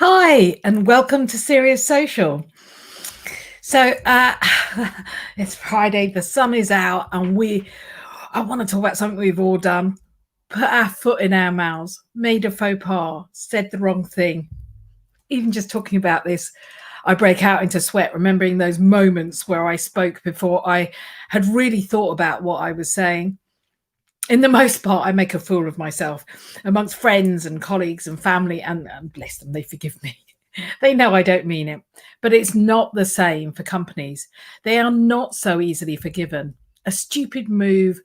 Hi, and welcome to Serious Social. So it's Friday, the sun is out, and I want to talk about something we've all done. Put our foot in our mouths, made a faux pas, said the wrong thing. Even just talking about this, I break out into sweat, remembering those moments where I spoke before I had really thought about what I was saying. In the most part, I make a fool of myself amongst friends and colleagues and family, and bless them, they forgive me. They know I don't mean it, but it's not the same for companies. They are not so easily forgiven. A stupid move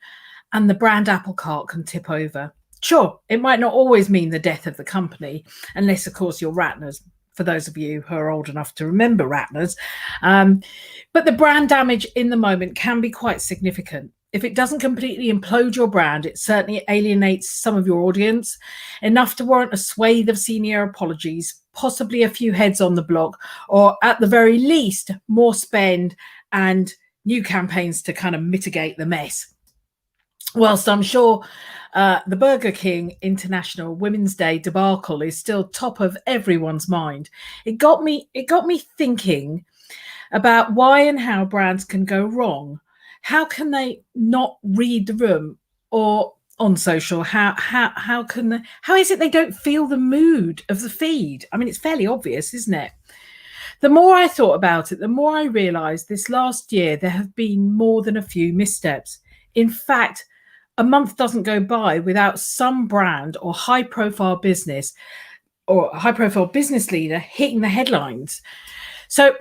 and the brand apple cart can tip over. Sure, it might not always mean the death of the company, unless, of course, you're Ratners, for those of you who are old enough to remember Ratners. But the brand damage in the moment can be quite significant. If it doesn't completely implode your brand, it certainly alienates some of your audience, enough to warrant a swathe of senior apologies, possibly a few heads on the block, or at the very least, more spend and new campaigns to kind of mitigate the mess. Whilst I'm sure the Burger King International Women's Day debacle is still top of everyone's mind, it got me thinking about why and how brands can go wrong. How can they not read the room, or on social? How is it they don't feel the mood of the feed? I mean, it's fairly obvious, isn't it? The more I thought about it, the more I realized this last year there have been more than a few missteps. In fact, a month doesn't go by without some brand or high profile business leader hitting the headlines. So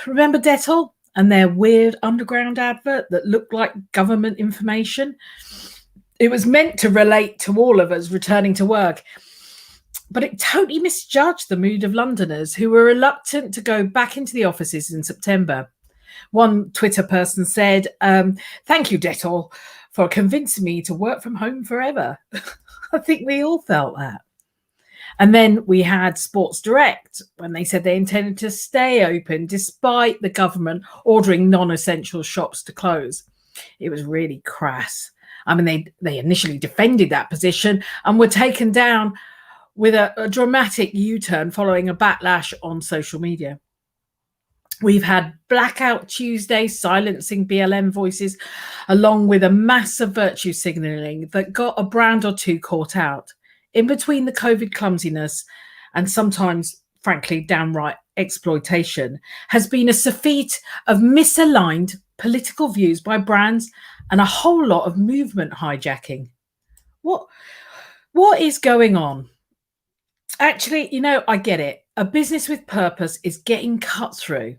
remember Dettol and their weird underground advert that looked like government information? It was meant to relate to all of us returning to work, but it totally misjudged the mood of Londoners who were reluctant to go back into the offices in September. One Twitter person said, "Thank you, Dettol, for convincing me to work from home forever." I think we all felt that. And then we had Sports Direct when they said they intended to stay open despite the government ordering non-essential shops to close. It was really crass. I mean, they initially defended that position and were taken down with a dramatic U-turn following a backlash on social media. We've had Blackout Tuesday silencing BLM voices, along with a massive virtue signalling that got a brand or two caught out. In between the COVID clumsiness and sometimes, frankly, downright exploitation, has been a surfeit of misaligned political views by brands and a whole lot of movement hijacking. What is going on? Actually, I get it. A business with purpose is getting cut through,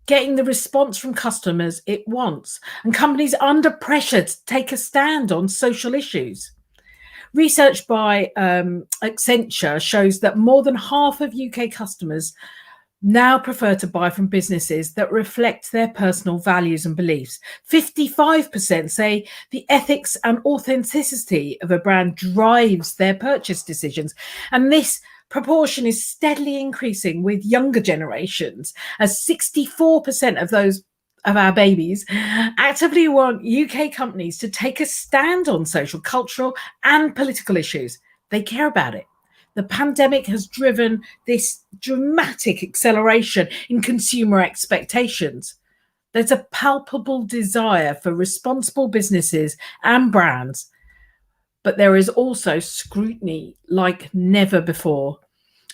getting the response from customers it wants, and companies under pressure to take a stand on social issues. Research by Accenture shows that more than half of UK customers now prefer to buy from businesses that reflect their personal values and beliefs. 55% say the ethics and authenticity of a brand drives their purchase decisions. And this proportion is steadily increasing with younger generations, as 64% of our babies actively want UK companies to take a stand on social, cultural, and political issues. They care about it. The pandemic has driven this dramatic acceleration in consumer expectations. There's a palpable desire for responsible businesses and brands, but there is also scrutiny like never before.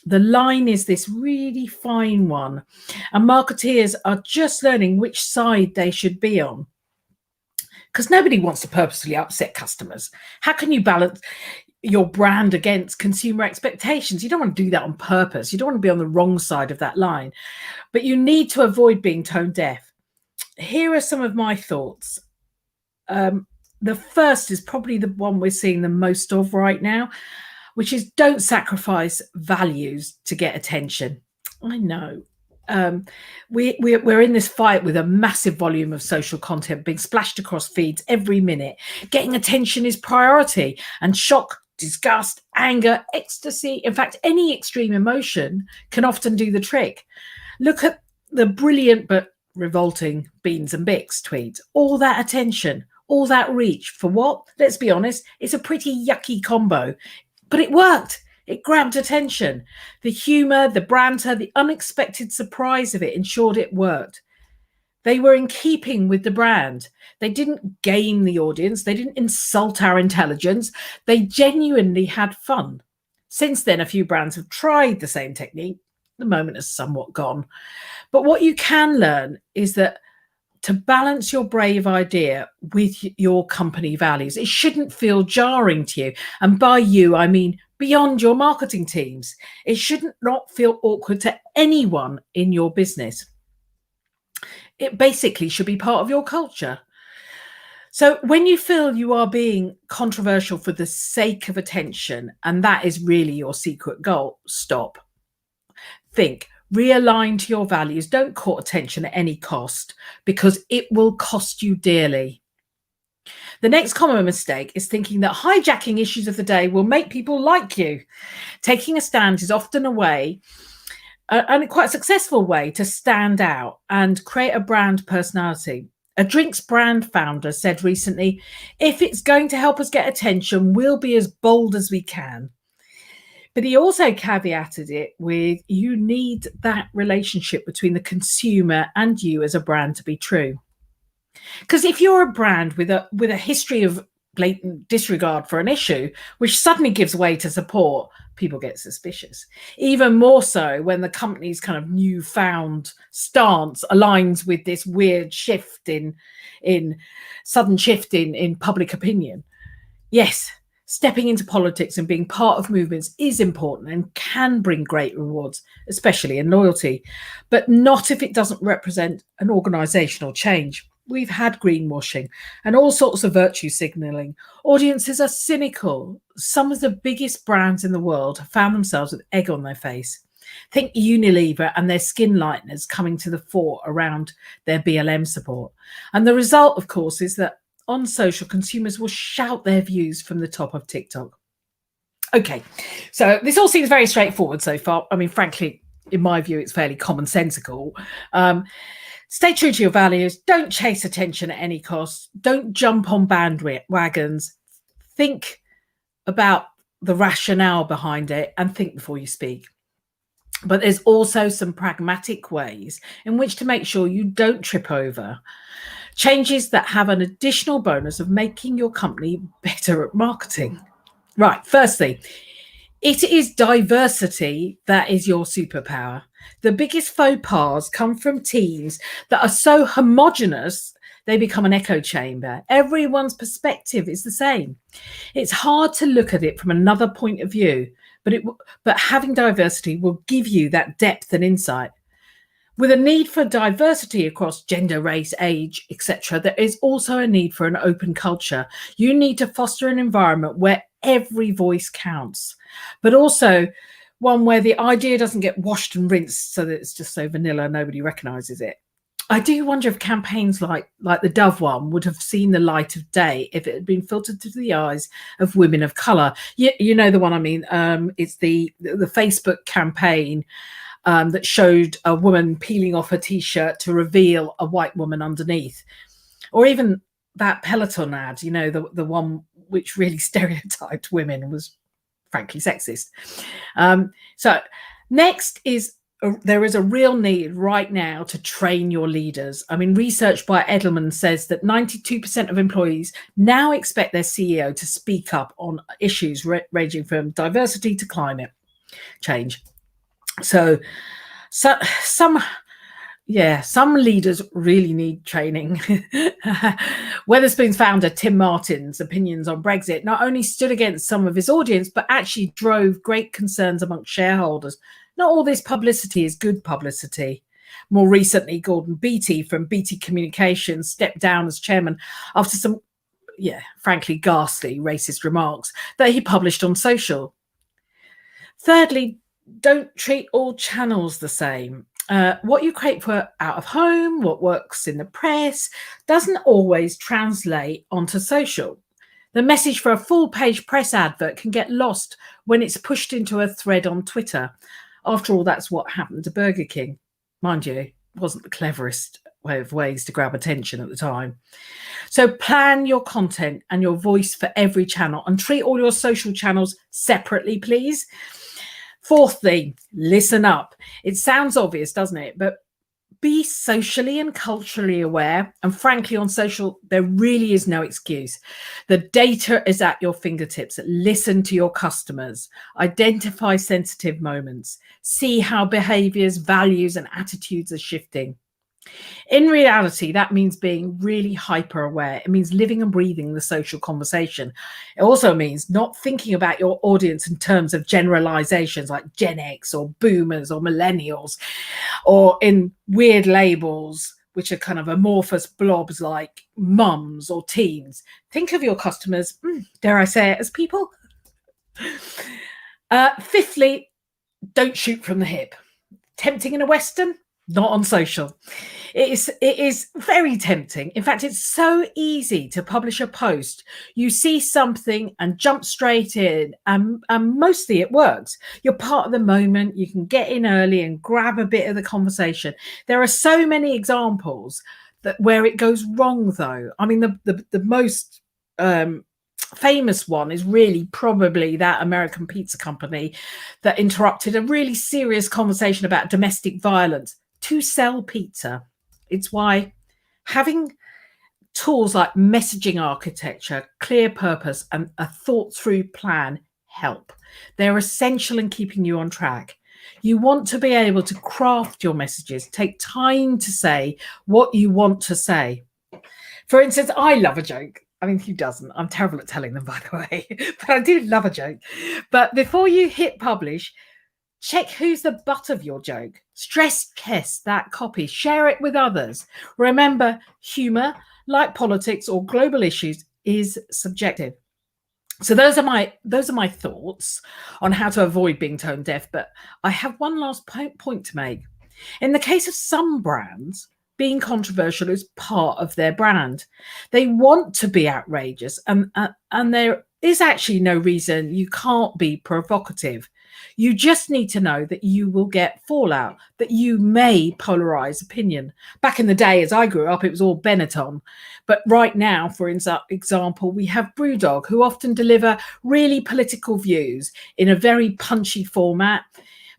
The line is this really fine one, and marketeers are just learning which side they should be on. Because nobody wants to purposely upset customers. How can you balance your brand against consumer expectations? You don't want to do that on purpose. You don't want to be on the wrong side of that line, but you need to avoid being tone deaf. Here are some of my thoughts. The first is probably the one we're seeing the most of right now, which is don't sacrifice values to get attention. I know. We're in this fight with a massive volume of social content being splashed across feeds every minute. Getting attention is priority, and shock, disgust, anger, ecstasy, in fact, any extreme emotion can often do the trick. Look at the brilliant but revolting Beans and Bix tweet. All that attention, all that reach for what? Let's be honest, it's a pretty yucky combo. But it worked. It grabbed attention. The humour, the banter, the unexpected surprise of it ensured it worked. They were in keeping with the brand. They didn't game the audience. They didn't insult our intelligence. They genuinely had fun. Since then, a few brands have tried the same technique. The moment has somewhat gone. But what you can learn is that to balance your brave idea with your company values, it shouldn't feel jarring to you. And by you, I mean beyond your marketing teams. It shouldn't not feel awkward to anyone in your business. It basically should be part of your culture. So when you feel you are being controversial for the sake of attention, and that is really your secret goal, stop. Think, realign to your values. Don't court attention at any cost, because it will cost you dearly. The next common mistake is thinking that hijacking issues of the day will make people like you. Taking a stand is often a way, and quite a successful way, to stand out and create a brand personality. A drinks brand founder said recently, if it's going to help us get attention, we'll be as bold as we can. But he also caveated it with, you need that relationship between the consumer and you as a brand to be true. Because if you're a brand with a history of blatant disregard for an issue, which suddenly gives way to support, people get suspicious. Even more so when the company's kind of newfound stance aligns with this weird shift sudden shift in public opinion. Yes, stepping into politics and being part of movements is important and can bring great rewards, especially in loyalty, but not if it doesn't represent an organisational change. We've had greenwashing and all sorts of virtue signalling. Audiences are cynical. Some of the biggest brands in the world have found themselves with egg on their face. Think Unilever and their skin lighteners coming to the fore around their BLM support. And the result, of course, is that on social, consumers will shout their views from the top of TikTok. Okay, so this all seems very straightforward so far. I mean, frankly, in my view, it's fairly commonsensical. Stay true to your values. Don't chase attention at any cost. Don't jump on bandwagons. Think about the rationale behind it and think before you speak. But there's also some pragmatic ways in which to make sure you don't trip over changes that have an additional bonus of making your company better at marketing. Right, firstly, it is diversity that is your superpower. The biggest faux pas come from teams that are so homogenous, they become an echo chamber. Everyone's perspective is the same. It's hard to look at it from another point of view, but having diversity will give you that depth and insight. With a need for diversity across gender, race, age, etc., there is also a need for an open culture. You need to foster an environment where every voice counts, but also one where the idea doesn't get washed and rinsed so that it's just so vanilla nobody recognises it. I do wonder if campaigns like the Dove one would have seen the light of day if it had been filtered through the eyes of women of colour. You know the one I mean. It's the Facebook campaign that showed a woman peeling off her T-shirt to reveal a white woman underneath. Or even that Peloton ad, you know, the one which really stereotyped women and was frankly sexist. So next is, there is a real need right now to train your leaders. I mean, research by Edelman says that 92% of employees now expect their CEO to speak up on issues ranging from diversity to climate change. So some leaders really need training. Wetherspoon's founder, Tim Martin's opinions on Brexit not only stood against some of his audience, but actually drove great concerns amongst shareholders. Not all this publicity is good publicity. More recently, Gordon Beatty from Beatty Communications stepped down as chairman after some, frankly, ghastly racist remarks that he published on social. Thirdly, don't treat all channels the same. What you create for out of home, what works in the press, doesn't always translate onto social. The message for a full-page press advert can get lost when it's pushed into a thread on Twitter. After all, that's what happened to Burger King. Mind you, it wasn't the cleverest ways to grab attention at the time. So plan your content and your voice for every channel, and treat all your social channels separately, please. Fourthly, listen up. It sounds obvious, doesn't it? But be socially and culturally aware. And frankly, on social, there really is no excuse. The data is at your fingertips. Listen to your customers. Identify sensitive moments. See how behaviors, values, and attitudes are shifting. In reality, that means being really hyper aware. It means living and breathing the social conversation. It also means not thinking about your audience in terms of generalizations like Gen X or boomers or millennials, or in weird labels, which are kind of amorphous blobs like mums or teens. Think of your customers, dare I say it, as people. Fifthly, don't shoot from the hip. Tempting in a Western? Not on social. It is very tempting. In fact, it's so easy to publish a post. You see something and jump straight in, and mostly it works. You're part of the moment. You can get in early and grab a bit of the conversation. There are so many examples where it goes wrong, though. I mean, the most famous one is really probably that American pizza company that interrupted a really serious conversation about domestic violence to sell pizza. It's why having tools like messaging architecture, clear purpose, and a thought through plan help. They're essential in keeping you on track. You want to be able to craft your messages, take time to say what you want to say. For instance, I love a joke. I mean, who doesn't? I'm terrible at telling them, by the way, but I do love a joke. But before you hit publish, check who's the butt of your joke. Stress test that copy. Share it with others. Remember, humor, like politics or global issues, is subjective. So those are my thoughts on how to avoid being tone deaf. But I have one last point to make. In the case of some brands, being controversial is part of their brand. They want to be outrageous, and there is actually no reason you can't be provocative. You just need to know that you will get fallout, that you may polarize opinion. Back in the day, as I grew up, it was all Benetton. But right now, for example, we have Brewdog, who often deliver really political views in a very punchy format.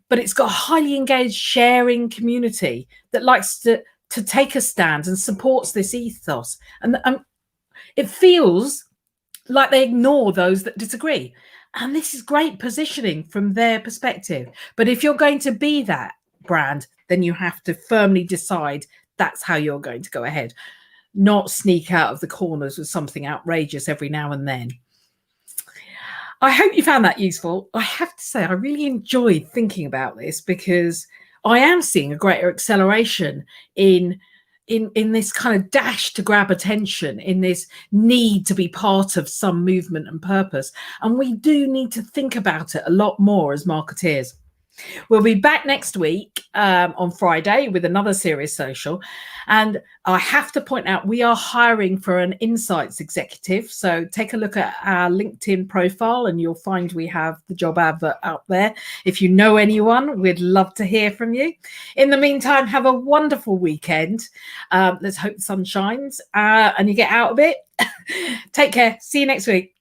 But it's got a highly engaged sharing community that likes to take a stand and supports this ethos. And it feels like they ignore those that disagree. And this is great positioning from their perspective. But if you're going to be that brand, then you have to firmly decide that's how you're going to go ahead, not sneak out of the corners with something outrageous every now and then. I hope you found that useful. I have to say, I really enjoyed thinking about this because I am seeing a greater acceleration in this kind of dash to grab attention, in this need to be part of some movement and purpose. And we do need to think about it a lot more as marketeers. We'll be back next week on Friday with another Serious Social. And I have to point out, we are hiring for an insights executive. So take a look at our LinkedIn profile and you'll find we have the job advert out there. If you know anyone, we'd love to hear from you. In the meantime, have a wonderful weekend. Let's hope the sun shines and you get out a bit. Take care. See you next week.